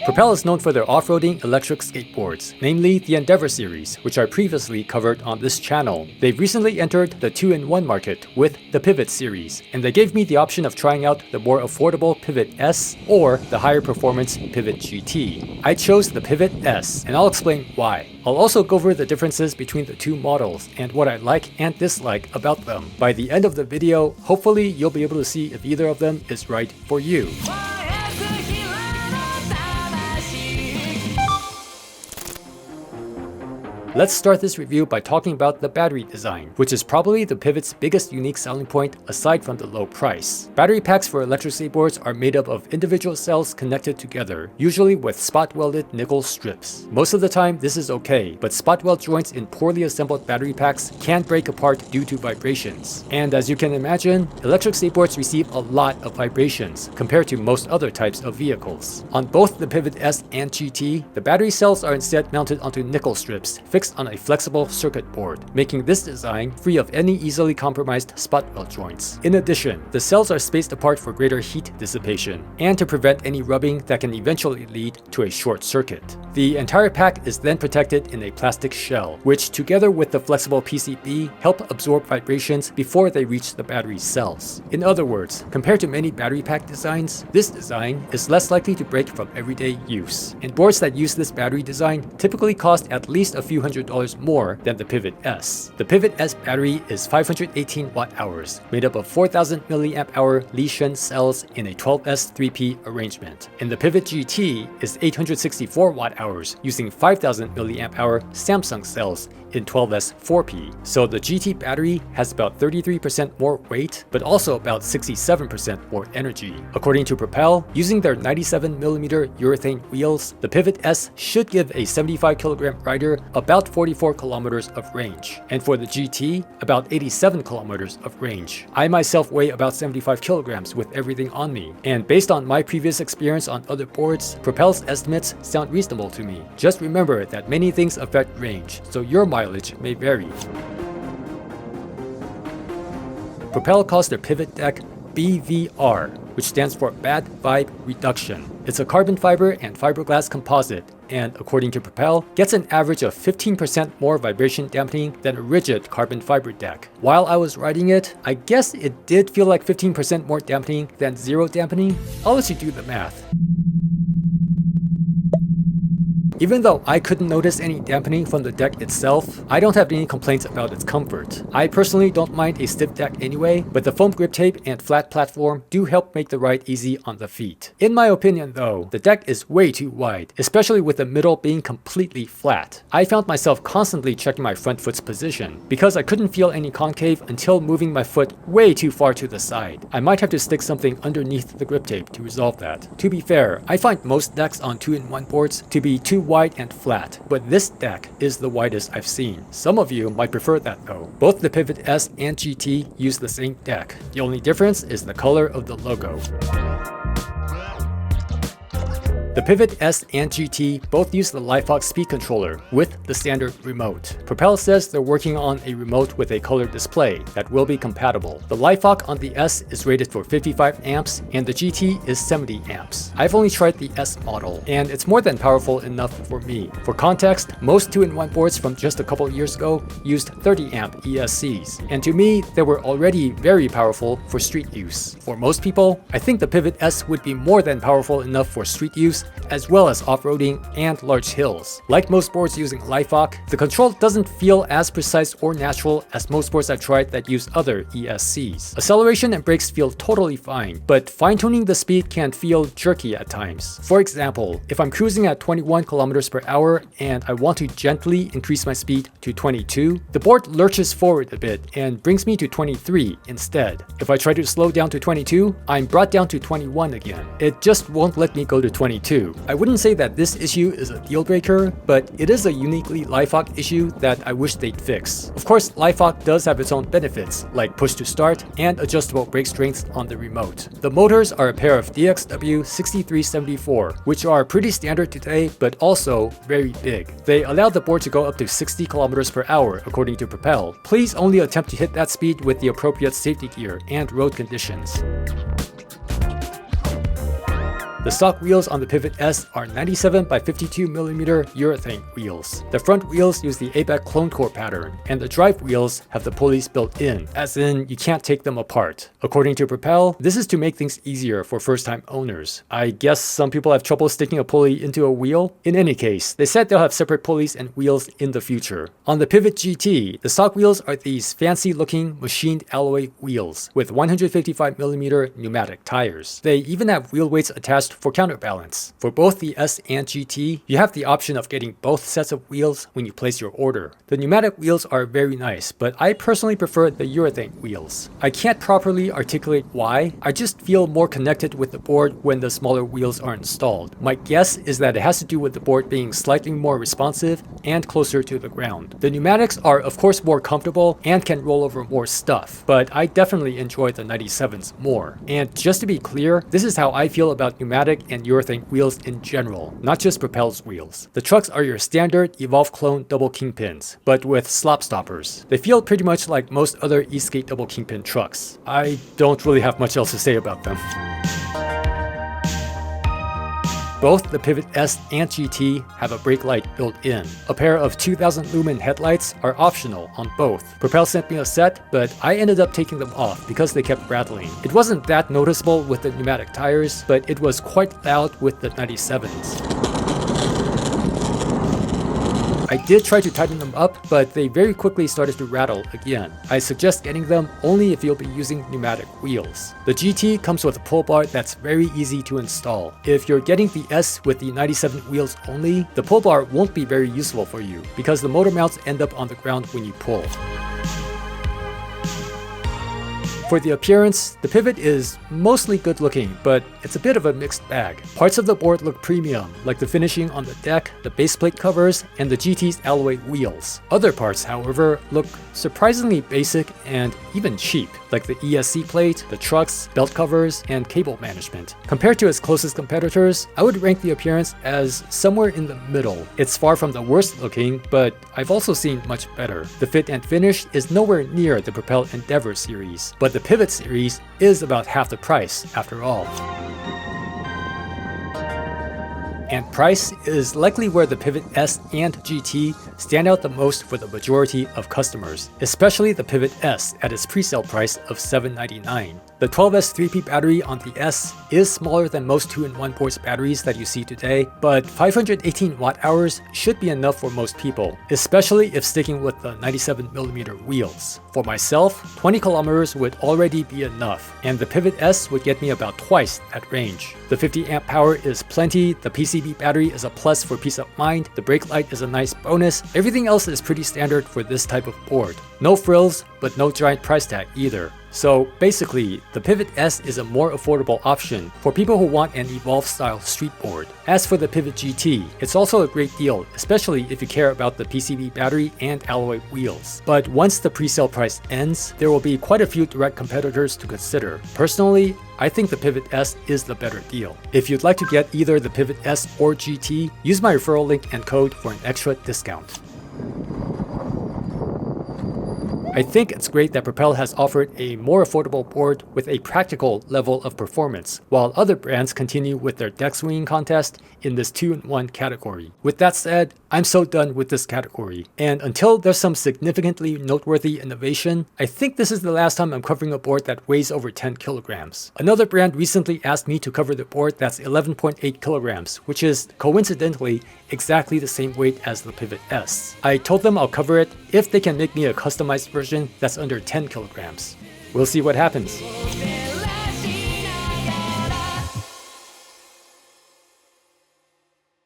Propel is known for their off-roading electric skateboards, namely the Endeavor series, which I previously covered on this channel. They've recently entered the 2-in-1 market with the Pivot series, and they gave me the option of trying out the more affordable Pivot S or the higher performance Pivot GT. I chose the Pivot S, and I'll explain why. I'll also go over the differences between the two models and what I like and dislike about them. By the end of the video, hopefully you'll be able to see if either of them is right for you. Let's start this review by talking about the battery design, which is probably the Pivot's biggest unique selling point aside from the low price. Battery packs for electric skateboards are made up of individual cells connected together, usually with spot-welded nickel strips. Most of the time this is okay, but spot-weld joints in poorly assembled battery packs can break apart due to vibrations. And as you can imagine, electric skateboards receive a lot of vibrations compared to most other types of vehicles. On both the Pivot S and GT, the battery cells are instead mounted onto nickel strips fixed on a flexible circuit board, making this design free of any easily compromised spot weld joints. In addition, the cells are spaced apart for greater heat dissipation and to prevent any rubbing that can eventually lead to a short circuit. The entire pack is then protected in a plastic shell, which together with the flexible PCB help absorb vibrations before they reach the battery cells. In other words, compared to many battery pack designs, this design is less likely to break from everyday use. And boards that use this battery design typically cost at least a few $100 more than the Pivot S. The Pivot S battery is 518 watt-hours, made up of 4000 mAh Li-Shan cells in a 12S 3P arrangement. And the Pivot GT is 864 watt-hours, using 5000 mAh Samsung cells in 12S 4P. So the GT battery has about 33% more weight, but also about 67% more energy. According to Propel, using their 97mm urethane wheels, the Pivot S should give a 75kg rider about 44 kilometers of range, and for the GT, about 87 kilometers of range. I myself weigh about 75 kilograms with everything on me, and based on my previous experience on other boards, Propel's estimates sound reasonable to me. Just remember that many things affect range, so your mileage may vary. Propel calls their Pivot deck BVR, which stands for Bad Vibe Reduction. It's a carbon fiber and fiberglass composite, and according to Propel, gets an average of 15% more vibration dampening than a rigid carbon fiber deck. While I was riding it, I guess it did feel like 15% more dampening than zero dampening. I'll let you do the math. Even though I couldn't notice any dampening from the deck itself, I don't have any complaints about its comfort. I personally don't mind a stiff deck anyway, but the foam grip tape and flat platform do help make the ride easy on the feet. In my opinion though, the deck is way too wide, especially with the middle being completely flat. I found myself constantly checking my front foot's position, because I couldn't feel any concave until moving my foot way too far to the side. I might have to stick something underneath the grip tape to resolve that. To be fair, I find most decks on 2-in-1 boards to be too wide and flat, but this deck is the widest I've seen. Some of you might prefer that though. Both the Pivot S and GT use the same deck. The only difference is the color of the logo. The Pivot S and GT both use the LifeHawk speed controller with the standard remote. Propel says they're working on a remote with a color display that will be compatible. The LifeHawk on the S is rated for 55 amps and the GT is 70 amps. I've only tried the S model and it's more than powerful enough for me. For context, most 2-in-1 boards from just a couple years ago used 30 amp ESCs, and to me they were already very powerful for street use. For most people, I think the Pivot S would be more than powerful enough for street use as well as off-roading and large hills. Like most boards using LifeHawk, the control doesn't feel as precise or natural as most boards I've tried that use other ESCs. Acceleration and brakes feel totally fine, but fine-tuning the speed can feel jerky at times. For example, if I'm cruising at 21 kilometers per hour and I want to gently increase my speed to 22, the board lurches forward a bit and brings me to 23 instead. If I try to slow down to 22, I'm brought down to 21 again. It just won't let me go to 22. I wouldn't say that this issue is a deal breaker, but it is a uniquely LifeHawk issue that I wish they'd fix. Of course, LifeHawk does have its own benefits, like push to start and adjustable brake strength on the remote. The motors are a pair of DXW 6374, which are pretty standard today, but also very big. They allow the board to go up to 60 kilometers per hour, according to Propel. Please only attempt to hit that speed with the appropriate safety gear and road conditions. The stock wheels on the Pivot S are 97 by 52mm urethane wheels. The front wheels use the ABEC clone core pattern, and the drive wheels have the pulleys built in, as in you can't take them apart. According to Propel, this is to make things easier for first-time owners. I guess some people have trouble sticking a pulley into a wheel? In any case, they said they'll have separate pulleys and wheels in the future. On the Pivot GT, the stock wheels are these fancy-looking machined alloy wheels with 155mm pneumatic tires. They even have wheel weights attached for counterbalance. For both the S and GT, you have the option of getting both sets of wheels when you place your order. The pneumatic wheels are very nice, but I personally prefer the urethane wheels. I can't properly articulate why, I just feel more connected with the board when the smaller wheels are installed. My guess is that it has to do with the board being slightly more responsive and closer to the ground. The pneumatics are of course more comfortable and can roll over more stuff, but I definitely enjoy the 97s more. And just to be clear, this is how I feel about pneumatic and urethane wheels in general, not just Propel's wheels. The trucks are your standard Evolve clone double kingpins, but with slop stoppers. They feel pretty much like most other Eastgate double kingpin trucks. I don't really have much else to say about them. Both the Pivot S and GT have a brake light built in. A pair of 2000 lumen headlights are optional on both. Propel sent me a set, but I ended up taking them off because they kept rattling. It wasn't that noticeable with the pneumatic tires, but it was quite loud with the 97s. I did try to tighten them up, but they very quickly started to rattle again. I suggest getting them only if you'll be using pneumatic wheels. The GT comes with a pull bar that's very easy to install. If you're getting the S with the 97 wheels only, the pull bar won't be very useful for you because the motor mounts end up on the ground when you pull. For the appearance, the Pivot is mostly good looking, but it's a bit of a mixed bag. Parts of the board look premium, like the finishing on the deck, the base plate covers, and the GT's alloy wheels. Other parts, however, look surprisingly basic and even cheap, like the ESC plate, the trucks, belt covers, and cable management. Compared to its closest competitors, I would rank the appearance as somewhere in the middle. It's far from the worst looking, but I've also seen much better. The fit and finish is nowhere near the Propel Endeavor series, but the Pivot series is about half the price after all. And price is likely where the Pivot S and GT stand out the most for the majority of customers, especially the Pivot S at its pre-sale price of $799. The 12S 3P battery on the S is smaller than most 2-in-1 ports batteries that you see today, but 518 watt-hours should be enough for most people, especially if sticking with the 97mm wheels. For myself, 20 kilometers would already be enough, and the Pivot S would get me about twice that range. The 50 amp power is plenty, the PCB battery is a plus for peace of mind, the brake light is a nice bonus, everything else is pretty standard for this type of board. No frills, but no giant price tag either. So basically, the Pivot S is a more affordable option for people who want an Evolve-style street board. As for the Pivot GT, it's also a great deal, especially if you care about the PCB battery and alloy wheels. But once the pre-sale price ends, there will be quite a few direct competitors to consider. Personally, I think the Pivot S is the better deal. If you'd like to get either the Pivot S or GT, use my referral link and code for an extra discount. I think it's great that Propel has offered a more affordable board with a practical level of performance, while other brands continue with their deck swinging contest in this 2-in-1 category. With that said, I'm so done with this category, and until there's some significantly noteworthy innovation, I think this is the last time I'm covering a board that weighs over 10 kilograms. Another brand recently asked me to cover the board that's 11.8 kilograms, which is coincidentally exactly the same weight as the Pivot S. I told them I'll cover it if they can make me a customized version that's under 10 kilograms. We'll see what happens.